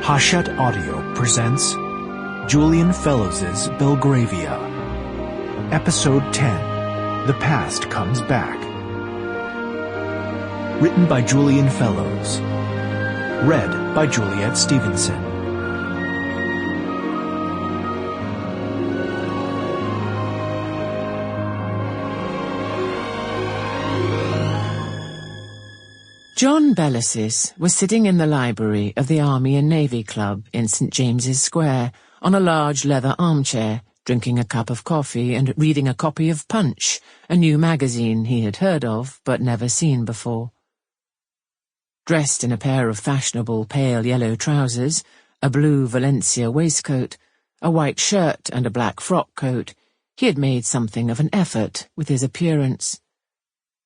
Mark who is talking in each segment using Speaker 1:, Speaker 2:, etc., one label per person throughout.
Speaker 1: Hachette Audio presents Julian Fellowes' Belgravia, Episode 10, The Past Comes Back. Written by Julian Fellowes. Read by Juliet Stevenson.
Speaker 2: John Bellis was sitting in the library of the Army and Navy Club in St. James's Square on a large leather armchair, drinking a cup of coffee and reading a copy of Punch, a new magazine he had heard of but never seen before. Dressed in a pair of fashionable pale yellow trousers, a blue Valencia waistcoat, a white shirt and a black frock coat, he had made something of an effort with his appearance.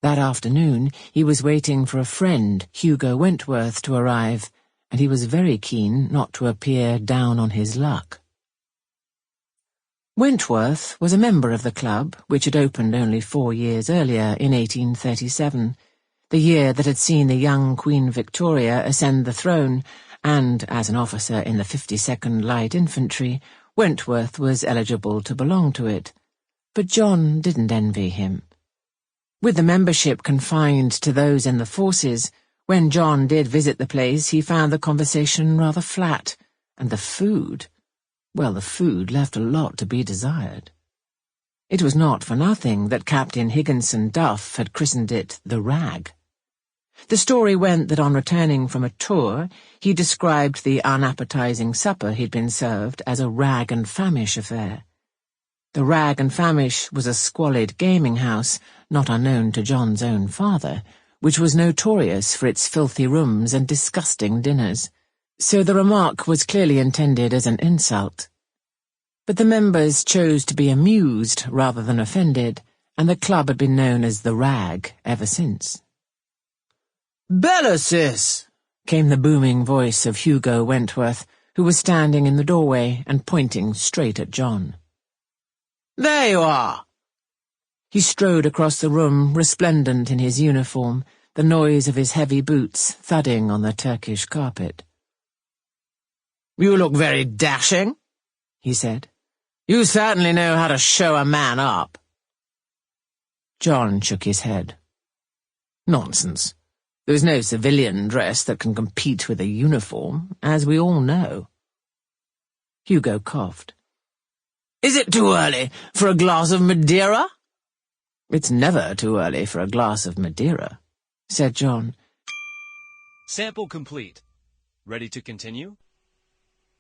Speaker 2: That afternoon he was waiting for a friend, Hugo Wentworth, to arrive, and he was very keen not to appear down on his luck. Wentworth was a member of the club, which had opened only 4 years earlier, in 1837, the year that had seen the young Queen Victoria ascend the throne, and, as an officer in the 52nd Light Infantry, Wentworth was eligible to belong to it. But John didn't envy him. With the membership confined to those in the forces, when John did visit the place he found the conversation rather flat, and the food left a lot to be desired. It was not for nothing that Captain Higginson Duff had christened it the Rag. The story went that on returning from a tour he described the unappetizing supper he'd been served as a rag and famish affair. The Rag and Famish was a squalid gaming house, not unknown to John's own father, which was notorious for its filthy rooms and disgusting dinners, so the remark was clearly intended as an insult. But the members chose to be amused rather than offended, and the club had been known as the Rag ever since.
Speaker 3: "Bellis!"
Speaker 2: came the booming voice of Hugo Wentworth, who was standing in the doorway and pointing straight at John.
Speaker 3: "There you are!"
Speaker 2: He strode across the room, resplendent in his uniform, the noise of his heavy boots thudding on the Turkish carpet.
Speaker 3: "You look very dashing," he said. "You certainly know how to show a man up."
Speaker 2: John shook his head.
Speaker 3: "Nonsense. There's no civilian dress that can compete with a uniform, as we all know."
Speaker 2: Hugo coughed.
Speaker 3: "Is it too early for a glass of Madeira?"
Speaker 2: "It's never too early for a glass of Madeira," said John.
Speaker 4: Sample complete. Ready to continue?